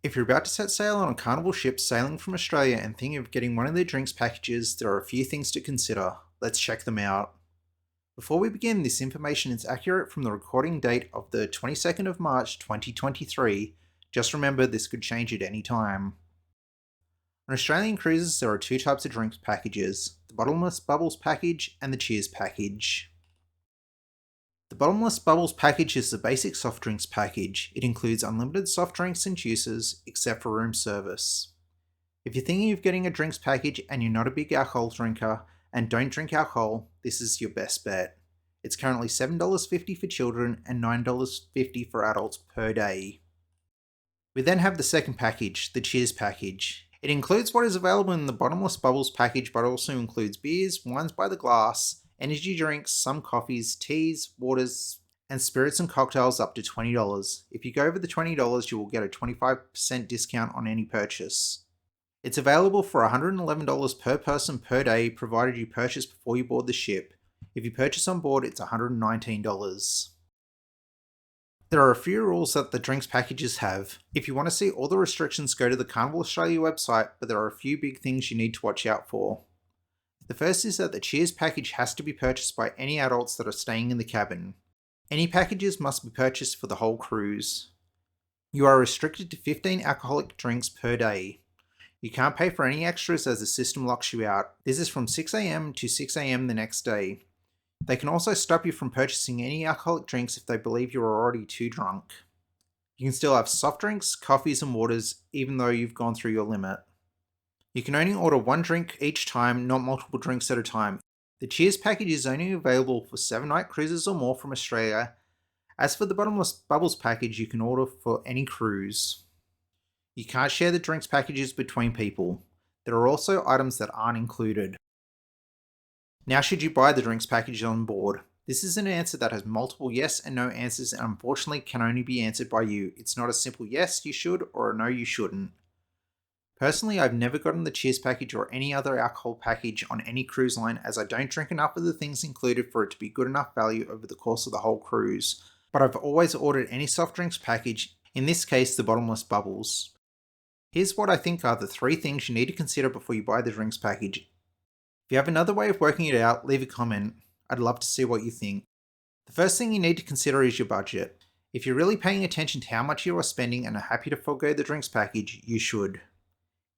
If you're about to set sail on a Carnival ship sailing from Australia and thinking of getting one of their drinks packages, there are a few things to consider. Let's check them out. Before we begin, this information is accurate from the recording date of the 22nd of March 2023. Just remember, this could change at any time. On Australian cruises, there are two types of drinks packages, the Bottomless Bubbles package and the Cheers package. The Bottomless Bubbles package is the basic soft drinks package. It includes unlimited soft drinks and juices, except for room service. If you're thinking of getting a drinks package and you're not a big alcohol drinker and don't drink alcohol, this is your best bet. It's currently $7.50 for children and $9.50 for adults per day. We then have the second package, the Cheers package. It includes what is available in the Bottomless Bubbles package, but also includes beers, wines by the glass, energy drinks, some coffees, teas, waters, and spirits and cocktails up to $20. If you go over the $20, you will get a 25% discount on any purchase. It's available for $111 per person per day, provided you purchase before you board the ship. If you purchase on board, it's $119. There are a few rules that the drinks packages have. If you want to see all the restrictions, go to the Carnival Australia website, but there are a few big things you need to watch out for. The first is that the Cheers package has to be purchased by any adults that are staying in the cabin. Any packages must be purchased for the whole cruise. You are restricted to 15 alcoholic drinks per day. You can't pay for any extras as the system locks you out. This is from 6 am to 6 am the next day. They can also stop you from purchasing any alcoholic drinks if they believe you are already too drunk. You can still have soft drinks, coffees and waters even though you've gone through your limit. You can only order one drink each time, not multiple drinks at a time. The Cheers package is only available for 7-night cruises or more from Australia. As for the Bottomless Bubbles package, you can order for any cruise. You can't share the drinks packages between people. There are also items that aren't included. Now, should you buy the drinks package on board? This is an answer that has multiple yes and no answers and unfortunately can only be answered by you. It's not a simple yes, you should, or a no, you shouldn't. Personally, I've never gotten the Cheers package or any other alcohol package on any cruise line as I don't drink enough of the things included for it to be good enough value over the course of the whole cruise. But I've always ordered any soft drinks package, in this case the Bottomless Bubbles. Here's what I think are the 3 things you need to consider before you buy the drinks package. If you have another way of working it out, leave a comment. I'd love to see what you think. The first thing you need to consider is your budget. If you're really paying attention to how much you are spending and are happy to forego the drinks package, you should.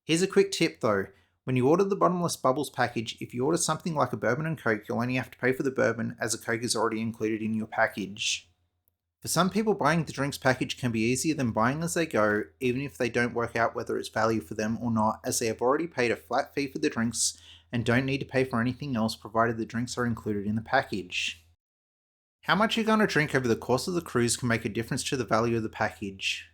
Here's a quick tip though. When you order the Bottomless Bubbles package, if you order something like a bourbon and coke, you'll only have to pay for the bourbon as a coke is already included in your package. For some people, buying the drinks package can be easier than buying as they go, even if they don't work out whether it's value for them or not, as they have already paid a flat fee for the drinks and don't need to pay for anything else provided the drinks are included in the package. How much you're going to drink over the course of the cruise can make a difference to the value of the package.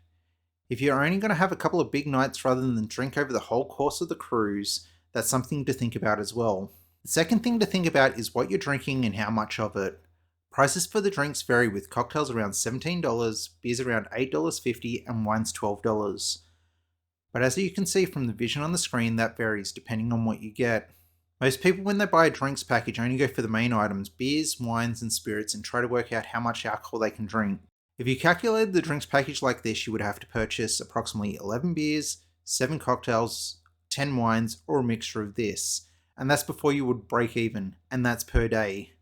If you're only going to have a couple of big nights rather than drink over the whole course of the cruise, that's something to think about as well. The second thing to think about is what you're drinking and how much of it. Prices for the drinks vary, with cocktails around $17, beers around $8.50 and wines $12. But as you can see from the vision on the screen, that varies depending on what you get. Most people, when they buy a drinks package, only go for the main items, beers, wines and spirits, and try to work out how much alcohol they can drink. If you calculated the drinks package like this, you would have to purchase approximately 11 beers, 7 cocktails, 10 wines, or a mixture of this. And that's before you would break even, and that's per day.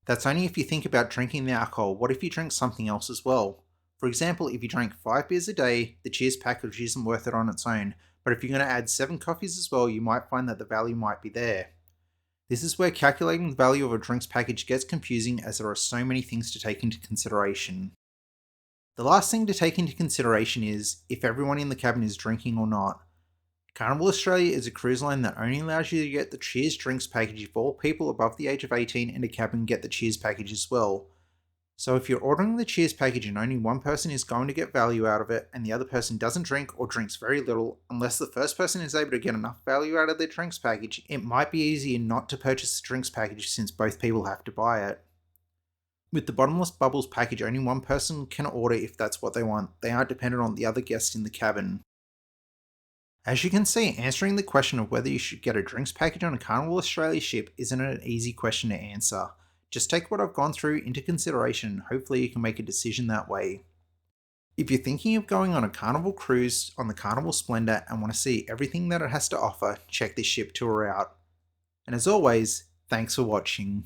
That's only if you think about drinking the alcohol. What if you drink something else as well? For example, if you drank 5 beers a day, the Cheers package isn't worth it on its own, but if you're going to add 7 coffees as well, you might find that the value might be there. This is where calculating the value of a drinks package gets confusing, as there are so many things to take into consideration. The last thing to take into consideration is if everyone in the cabin is drinking or not. Carnival Australia is a cruise line that only allows you to get the Cheers drinks package if all people above the age of 18 in a cabin get the Cheers package as well. So if you're ordering the Cheers package and only one person is going to get value out of it and the other person doesn't drink or drinks very little, unless the first person is able to get enough value out of their drinks package, it might be easier not to purchase the drinks package since both people have to buy it. With the Bottomless Bubbles package, only one person can order if that's what they want. They aren't dependent on the other guests in the cabin. As you can see, answering the question of whether you should get a drinks package on a Carnival Australia ship isn't an easy question to answer. Just take what I've gone through into consideration and hopefully you can make a decision that way. If you're thinking of going on a Carnival cruise on the Carnival Splendor and want to see everything that it has to offer, check this ship tour out. And as always, thanks for watching.